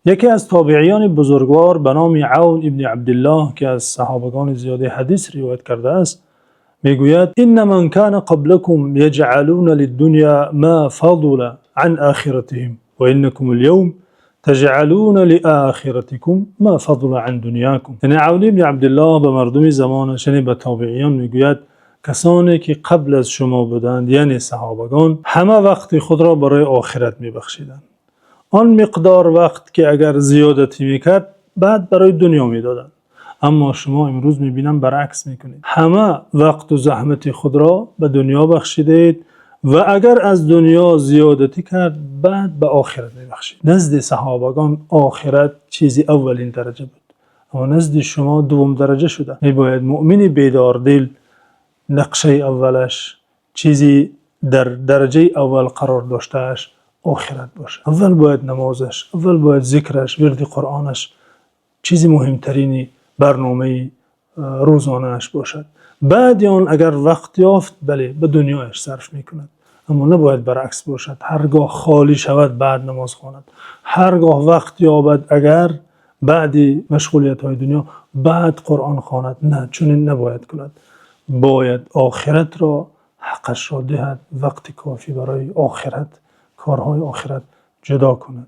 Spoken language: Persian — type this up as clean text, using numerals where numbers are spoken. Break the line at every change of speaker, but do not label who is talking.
یکی از تابعیان بزرگوار به نام عون ابن عبدالله که از صحابگان زیاده حدیث روایت کرده است میگوید ان من كان قبلكم يجعلون للدنيا ما فضل عن آخرتهم و انكم اليوم تجعلون لآخرتكم ما فضل عن دنیاکم. یعنی عون ابن عبدالله به مردم زمانش، یعنی به تابعیان میگوید کسانی که قبل از شما بودند یعنی صحابگان همه وقت خود را برای آخرت میبخشیدند. آن مقدار وقت که اگر زیادتی میکرد بعد برای دنیا میدادند. اما شما امروز میبینم برعکس میکنید، همه وقت و زحمت خود را به دنیا بخشیدید و اگر از دنیا زیادتی کرد بعد به آخرت میبخشید. نزد صحابگان آخرت چیزی اولین درجه بود، اما نزد شما دوم درجه شده. میباید مؤمن بیدار دل نقشه اولش، چیزی در درجه اول قرار داشتهش آخرت باشه. اول باید نمازش، اول باید ذکرش، ورد قرآنش چیزی مهمترینی برنامه روزانهش باشد. بعد آن اگر وقت یافت بله به دنیایش صرف میکند، اما نباید برعکس باشد. هرگاه خالی شود بعد نماز خواند، هرگاه وقت یابد اگر بعد مشغولیت های دنیا بعد قرآن خواند. نه، چنین نباید کند. باید آخرت را حقش را دهد، وقت کافی برای آخرت، کارهای آخرت جدا کند.